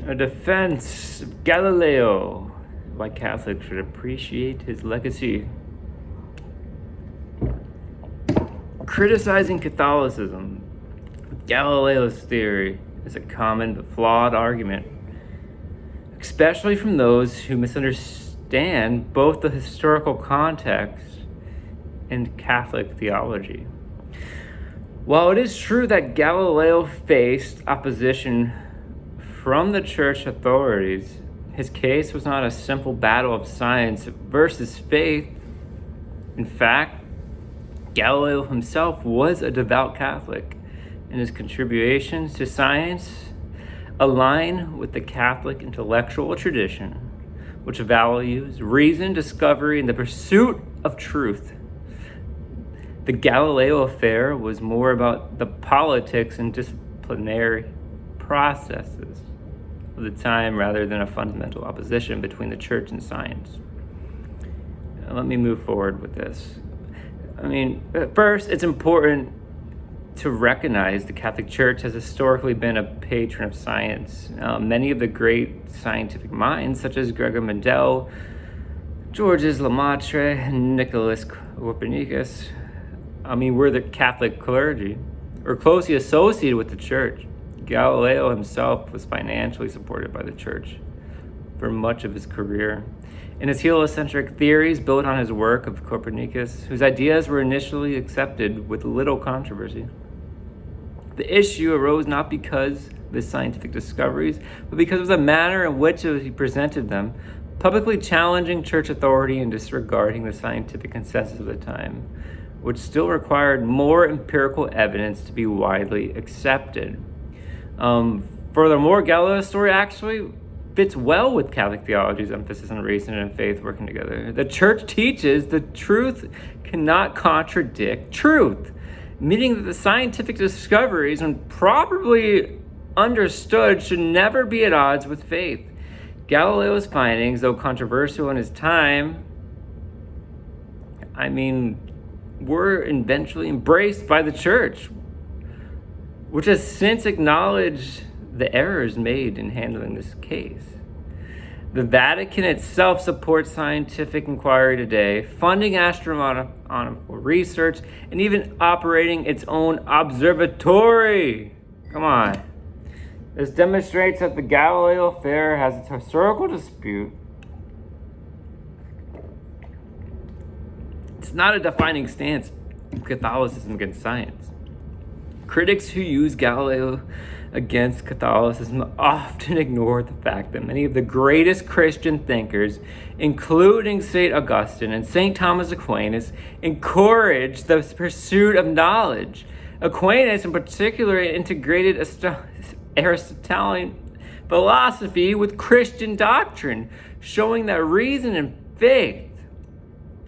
A defense of Galileo, why Catholics should appreciate his legacy. Criticizing Catholicism, Galileo's theory is a common but flawed argument, especially from those who misunderstand both the historical context and Catholic theology. While it is true that Galileo faced opposition from the church authorities, his case was not a simple battle of science versus faith. In fact, Galileo himself was a devout Catholic, and his contributions to science align with the Catholic intellectual tradition, which values reason, discovery, and the pursuit of truth. The Galileo affair was more about the politics and disciplinary processes of the time rather than a fundamental opposition between the church and science. Now, let me move forward with this. First, it's important to recognize the Catholic Church has historically been a patron of science. Many of the great scientific minds, such as Gregor Mendel, Georges Lemaitre, and Nicholas Copernicus, were the Catholic clergy, or closely associated with the church. Galileo himself was financially supported by the church for much of his career. And his heliocentric theories built on his work of Copernicus, whose ideas were initially accepted with little controversy. The issue arose not because of his scientific discoveries, but because of the manner in which he presented them, publicly challenging church authority and disregarding the scientific consensus of the time, which still required more empirical evidence to be widely accepted. Furthermore, Galileo's story actually fits well with Catholic theology's emphasis on reason and faith working together. The church teaches the truth cannot contradict truth, meaning that the scientific discoveries, when properly understood, should never be at odds with faith. Galileo's findings, though controversial in his time, were eventually embraced by the church, which has since acknowledged the errors made in handling this case. The Vatican itself supports scientific inquiry today, funding astronomical research, and even operating its own observatory. Come on. This demonstrates that the Galileo affair has its historical dispute. It's not a defining stance of Catholicism against science. Critics who use Galileo against Catholicism often ignore the fact that many of the greatest Christian thinkers, including St. Augustine and St. Thomas Aquinas, encouraged the pursuit of knowledge. Aquinas, in particular, integrated Aristotelian philosophy with Christian doctrine, showing that reason and faith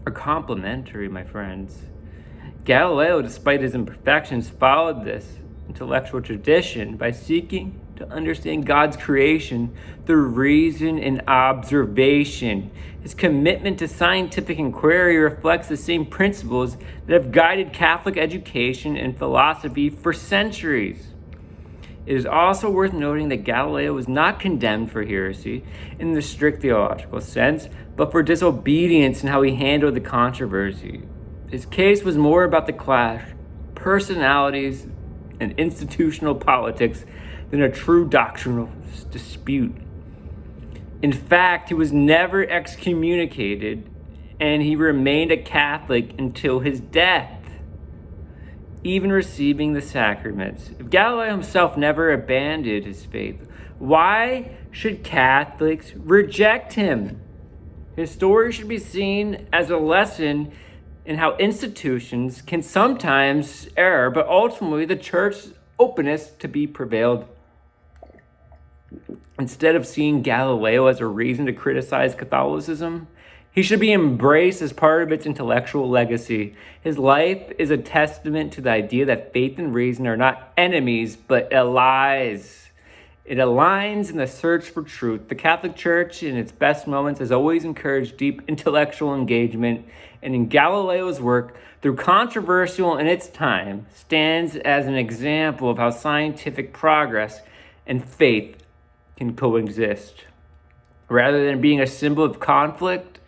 are complementary, my friends. Galileo, despite his imperfections, followed this intellectual tradition by seeking to understand God's creation through reason and observation. His commitment to scientific inquiry reflects the same principles that have guided Catholic education and philosophy for centuries. It is also worth noting that Galileo was not condemned for heresy in the strict theological sense, but for disobedience in how he handled the controversy. His case was more about the clash, personalities, and institutional politics than a true doctrinal dispute. In fact, he was never excommunicated, and he remained a Catholic until his death, even receiving the sacraments. If Galileo himself never abandoned his faith, why should Catholics reject him? His story should be seen as a lesson in how institutions can sometimes err, but ultimately the church's openness to be prevailed. Instead of seeing Galileo as a reason to criticize Catholicism, he should be embraced as part of its intellectual legacy. His life is a testament to the idea that faith and reason are not enemies, but allies. It aligns in the search for truth. The Catholic Church, in its best moments, has always encouraged deep intellectual engagement, and in Galileo's work, though controversial in its time, stands as an example of how scientific progress and faith can coexist. Rather than being a symbol of conflict,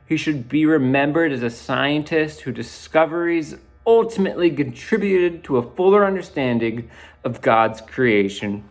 he should be remembered as a scientist whose discoveries ultimately contributed to a fuller understanding of God's creation.